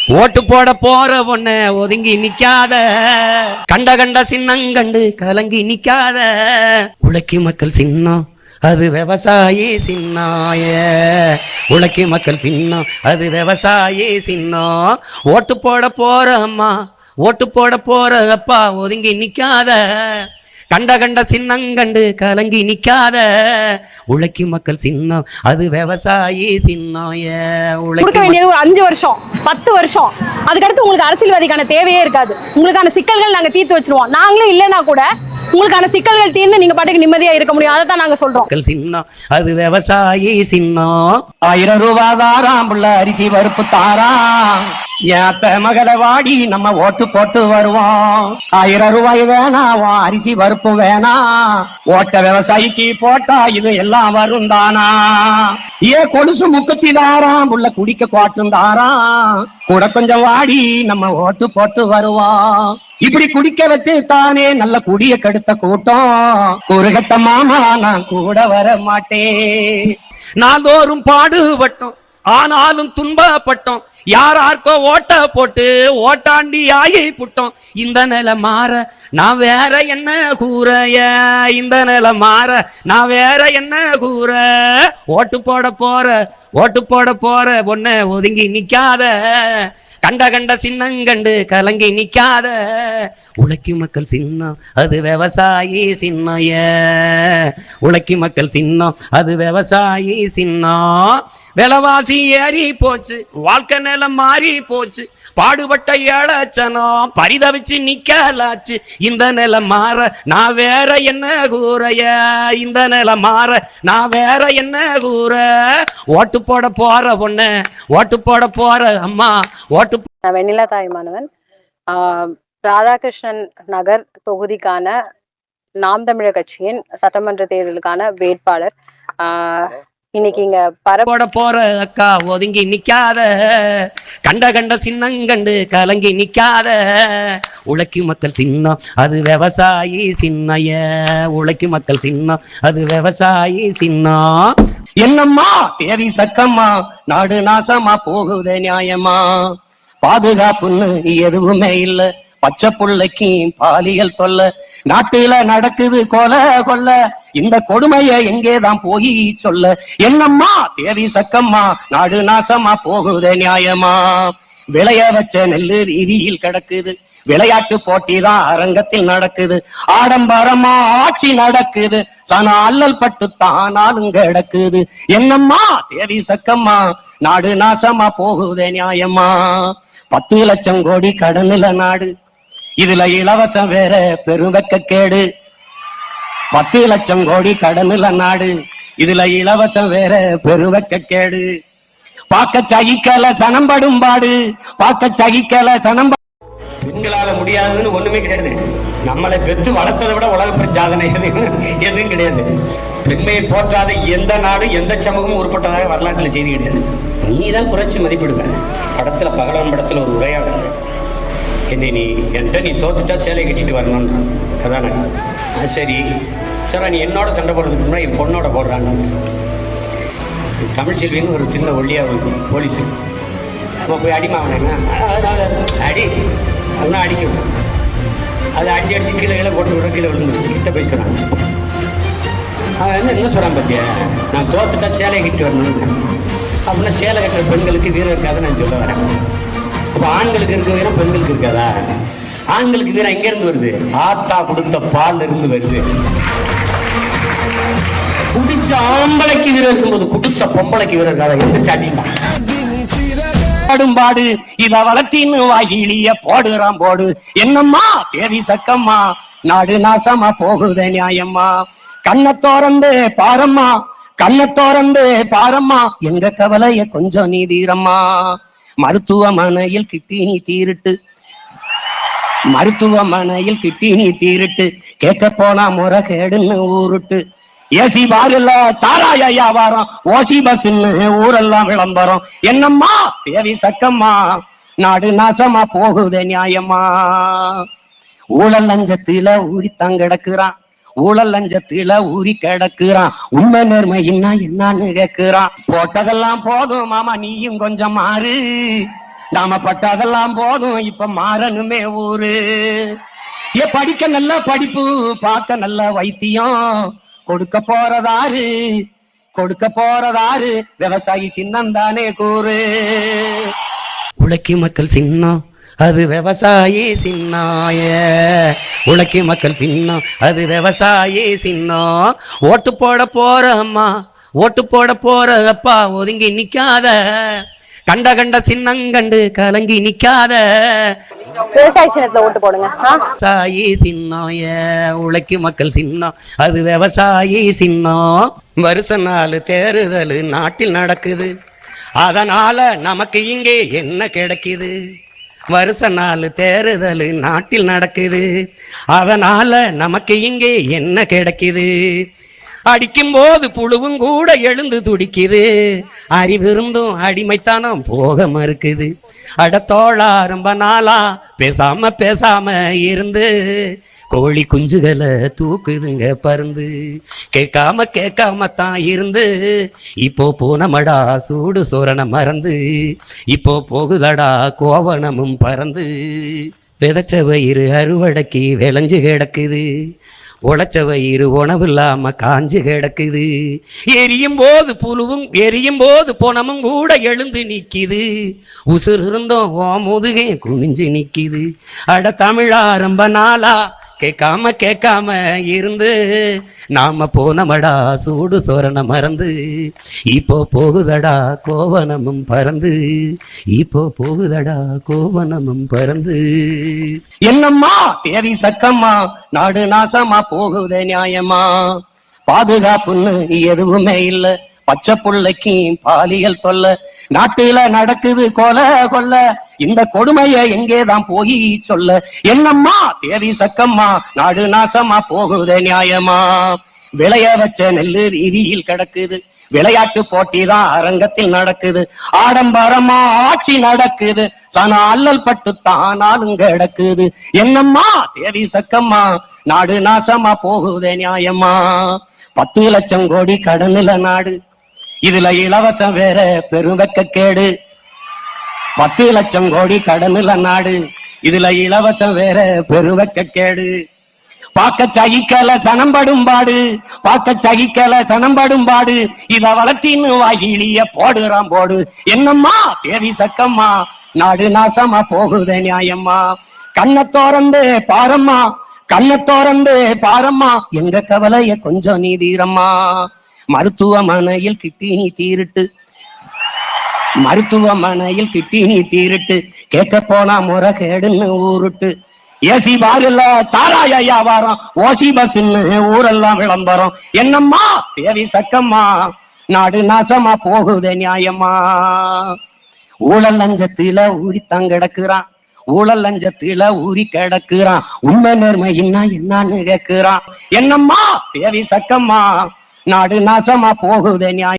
ஓட்டு போட போற பொண்ண ஒதுங்கி நிக்காத, கண்ட கண்ட சின்னங்கண்டு கலங்கி நிக்காத. உழைக்கி மக்கள் சின்னம் அது விவசாயி சின்னாய, உழைக்கி மக்கள் சின்னம் அது விவசாயி சின்னம். ஓட்டு போட போற அம்மா, ஓட்டு போட போற அப்பா ஒதுங்கி நிக்காத, கண்ட கண்ட சின்னங்கண்டு கலங்கி நிக்காத. உழைக்கி மக்கள் சின்னம் அது விவசாயி சின்னாய. கொடுக்க வேண்டியது ஒரு 5 வருஷம் 10 வருஷம், அதுக்கடுத்து உங்களுக்கு அரசியல்வாதிக்கான தேவையே இருக்காது. உங்களுக்கான சிக்கல்கள் நாங்க தீர்த்து வச்சிருவோம். நாங்களே இல்லைன்னா கூட உங்களுக்கான சிக்கல்கள் தீர்ந்து நீங்க பாட்டுக்கு நிம்மதியா இருக்க முடியும். அதை தான் நாங்க சொல்றோம். சின்னம் அது விவசாயி சின்னம். 1000 ரூபாய் தாராம் புள்ள அரிசி பருப்பு தாராம், ஏத்த மகளை வாடி நம்ம ஓட்டு போட்டு வருவோம். 1000 ரூபாய் வேணாம், அரிசி பருப்பு வேணாம், ஓட்ட விவசாயிக்கு போட்டா இது எல்லாம் வரும் தானா. கொலுசு முக்கத்தி தாராம் புள்ள குடிக்க கோட்டும் தாராம், கூட கொஞ்சம் வாடி நம்ம ஓட்டு போட்டு வருவோம். இப்படி குடிக்க வச்சு தானே நல்ல குடிய கெடுத்த கூட்டம், குறுகட்ட மாமா நான் கூட வர மாட்டேன். நாள்தோறும் பாடுபட்டோம் ஆனாலும் துன்பப்பட்டோம், யாரார்க்கோ ஓட்ட போட்டு ஓட்டாண்டி ஆகி புட்டோம். இந்த நிலை மாற நான் வேற என்ன கூறைய, இந்த நிலை மாற நான் வேற என்ன கூற. ஓட்டு போட போற, ஓட்டு போட போற பொண்ண ஒதுங்கி நிக்காத, கண்ட கண்ட சின்னங்கண்டு கலங்கி நிக்காத. உழைக்கி மக்கள் சின்னம் அது விவசாயி சின்னைய, உழைக்கி மக்கள் சின்னம் அது விவசாயி சின்னம். விலைவாசி ஏறி போச்சு, வாழ்க்கை நிலம் மாறி போச்சு, பாடுபட்ட ஏழச்சனம் பரிதவிச்சு நிக்கலாச்சு. இந்த நிலம் மாற நான் வேற என்ன கூறைய, இந்த நிலம் மாற நான் வேற என்ன கூற. ஓட்டு போட போற பொண்ணு, ஓட்டு போட போற அம்மா, ஓட்டு. நான் வெண்ணிலா தாய்மானவன், ராதாகிருஷ்ணன் நகர் தொகுதிக்கான நாம் தமிழர் கட்சியின் சட்டமன்ற தேர்தலுக்கான வேட்பாளர். இன்னைக்கு இங்க போட போற அக்கா ஒதுங்கி நிக்காத, கண்ட கண்ட சின்னங்கண்டு கலங்கி நிக்காத. உழைக்கி மக்கள் சின்னம் அது விவசாயி சின்னைய, உழைக்கி மக்கள் சின்னம் அது விவசாயி சின்னம். என்னம்மா தேவி சக்கம்மா, நாடு நாசமா போகுதே நியாயமா, பாதுகாப்புன்னு எதுவுமே இல்ல, பச்சை புள்ளைக்கு பாலியல் தொல்ல, நாட்டுல நடக்குது கொலை கொல்ல, இந்த கொடுமைய எங்கேதான் போய் சொல்ல. என்னம்மா தேவி சக்கம்மா, நாடு நாசமா போகுதே நியாயமா, விளைய வச்ச நெல்லு வீதியில் கிடக்குது, விளையாட்டு போட்டிதான் அரங்கத்தில் நடக்குது, ஆடம்பரமா ஆட்சி நடக்குது, சன அல்லல் பட்டு தானாலும் கிடக்குது. என்னம்மா தேவி சக்கம்மா, நாடு நாசமா போகுதே நியாயமா, 10 லட்சம் கோடி கடனுல நாடு, இதுல இலவசம் வேற பெருவெக்க கேடு. 10 லட்சம் கோடி கடனுல நாடு, இதுல இலவசம் வேற பெருவெக்க கேடு. பாக்க சகிக்கல சனம்படும் பாடு, பாக்க சகிக்கல சனம்ப. பெண்களால முடியாதுன்னு ஒண்ணுமே கிடையாது. நம்மளை பெற்று வளர்த்ததை விட உலக சாதனை எதுவும் கிடையாது. பெண்மையை போற்றாத எந்த நாடு எந்த சமூகமும் உருப்பட்டதாக வரலாற்றுல செய்தி கிடையாது. நீதான் குறைச்சு மதிப்பிடுவ. படத்துல பகலவன் படத்துல ஒரு உரையாடல், என்னை நீ என்கிட்ட நீ தோத்துட்டா சேலை கட்டிட்டு வரணும்னு கதாநாயகன். சரி சார், நீ என்னோட சண்டை போடுறதுக்கு முன்னாடி என் பொண்ணோட போடுறான்னு. தமிழ்ச்செல்வின்னு ஒரு சின்ன ஒல்லியா போலீஸு, நம்ம போய் அடிமாவனேங்க அடி அப்படின்னா அடிக்கணும். அதை அடிச்சு அடிச்சு கீழே கீழே போட்டு விட, கீழே விழுந்து கிட்ட போய் சொல்கிறான். அவன் என்ன சொல்கிறான் பார்த்தியா, நான் தோத்துட்டா சேலையை கட்டி வரணும்னு. அப்படின்னா சேலை கட்டுற பெண்களுக்கு வீரம் இருக்காதுன்னு நான் சொல்ல வரேன். அப்போ ஆண்களுக்கு இருக்க வீரம் பெண்களுக்கு இருக்காதா? ஆண்களுக்கு வீரம் எங்கேருந்து வருது? ஆத்தா கொடுத்த பால் இருந்து வருது. குடிச்ச ஆம்பளைக்கு வீரம் இருக்கும்போது கொடுத்த பொம்பளைக்கு வீரம் இருக்காதா? எந்த சாட்டிதான் பாடு இத வளர்ச்சின்னு வாயிலிய போடுறான் போடு. என்னம்மா தேவி சக்கம்மா, நாடு நாசமா போகுதே நியாயம்மா, கண்ணை தோறந்து பாரம்மா, கண்ணை தோறந்து பாரம்மா, எங்க கவலைய கொஞ்சம் நீ தீரம்மா. மருத்துவமனையில் கிட்டினி தீருட்டு, மருத்துவமனையில் கிட்டினி தீருட்டு, கேட்க போனா முறை கேடுன்னு ஊருட்டு. ஏசி பாருல சாராய வியாபாரம், ஓசி பஸ்ன்னு ஊரெல்லாம் விளம்பரம். என்னம்மா தேவி சக்கம்மா, நாடு நாசமா போகுதே நியாயமா. ஊழல் லஞ்சத்தில ஊறித்தான் கிடக்குறான், ஊழல் லஞ்சத்தில ஊறி கிடக்குறான், உண்மை நேர்மை என்னன்னு கேக்குறான். போட்டதெல்லாம் போதும் மாமா, நீயும் கொஞ்சம் மாறு, நாம பட்டதெல்லாம் போதும் இப்ப மாறணுமே ஊரு. படிக்க நல்ல படிப்பு, பார்க்க நல்ல வைத்தியம், கொடுக்க போறதாரு விவசாயி சின்னந்தானே கூறு. உழைக்கும் மக்கள் சின்னம் அது விவசாயி சின்னாய, உழைக்கும் மக்கள் சின்னம் அது விவசாயி சின்னம். ஓட்டு போட போற அம்மா, ஓட்டு போட போற அப்பா, ஒதுங்கி நிக்காத, கண்ட சின்னங்கண்டு கலங்கி நிக்காத. விவசாய சின்னத்துல ஓட்டு போடுங்க. விவசாயி சின்னாய, உழைக்கும் மக்கள் சின்னம் அது விவசாயி சின்னம். வருஷ நாள் தேர்தல் நாட்டில் நடக்குது, அதனால நமக்கு இங்கே என்ன கிடைக்குது? வருஷ நாள் தேர்தல் நாட்டில் நடக்குது, அதனால நமக்கு இங்கே என்ன கிடைக்குது? அடிக்கும் போது புழுவும் கூட எழுந்து துடிக்குது, அறிவிருந்தும் அடிமைத்தானம் போக மறுக்குது. அடத்தோளா ரொம்ப நாளா பேசாம இருந்து கோழி குஞ்சுகளை தூக்குதுங்க பருந்து. கேட்காம தான் இருந்து இப்போ போனமடா சூடு சோரண மறந்து, இப்போ போகுதடா கோவணமும் பறந்து. விதைச்ச வயிறு அறுவடைக்கு விளைஞ்சு கிடக்குது, உழைச்ச வயிறு உணவு இல்லாம காஞ்சு கிடக்குது. எரியும் போது புழுவும் எரியும் போது பொணமும் கூட எழுந்து நிக்குது, உசுறு இருந்தோம் ஓ முதுகே குனிஞ்சு நிக்குது. அட தமிழா ரொம்ப நாளா கேட்காம இருந்து நாம போனமடா சூடு சோரண மறந்து, இப்போ போகுதடா கோவணமும் பறந்து, இப்போ போகுதடா கோவணமும் பறந்து. என்னம்மா தேவி சக்கம்மா, நாடு நாசமா போகுதே நியாயமா? பாதுகாப்புன்னு எதுவுமே இல்ல, பச்சை புள்ளைக்கு பாலியல் தொல்ல, நாட்டுல நடக்குது கொல்ல, இந்த கொடுமைய எங்கேதான் போய் சொல்ல? என்னம்மா தேவி சக்கம்மா, நாடு நாசமா போகுதே நியாயமா? விளைய வச்ச நெல்லு வீதியில் கிடக்குது, விளையாட்டு போட்டிதான் அரங்கத்தில் நடக்குது, ஆடம்பரமா ஆட்சி நடக்குது, சன அல்லல் பட்டு தானாலும் கிடக்குது. என்னம்மா தேவி சக்கம்மா, நாடு நாசமா போகுதே நியாயமா? 10 லட்சம் கோடி கடனுல நாடு, இதுல இலவசம் வேற பெருவெக்க கேடு. 10 லட்சம் கோடி கடனுல நாடு, இதுல இலவசம் வேற பெருவெக்க கேடு. பார்க்க சகிக்கல சனம்படும் பாடு, இத வளர்ச்சின்னு வாயிலிய போடுறான் போடு. என்னம்மா தேவி சக்கம்மா, நாடு நாசமா போகுதே நியாயம்மா? கண்ணை திறந்து பாரம்மா, எங்க கவலைய கொஞ்சம் நீ தீரம்மா. மருத்துவமனையில் கிட்டினி தீருட்டு, கேட்க போனா முறைகேடுன்னு ஊருட்டு. ஏசி பாருல சாராய வியாபாரம், ஓசி பஸ்ன்னு ஊரெல்லாம் விளம்பரம். என்னம்மா தேவி சக்கம்மா, நாடு நாசமா போகுதே நியாயமா? ஊழல் லஞ்சத்தில ஊறி கிடக்குறான், உண்மை நேர்மை என்னன்னு கேக்குறான். என்னம்மா தேவி சக்கம்மா, நாடு நாசமா போகுதே நியாயம்?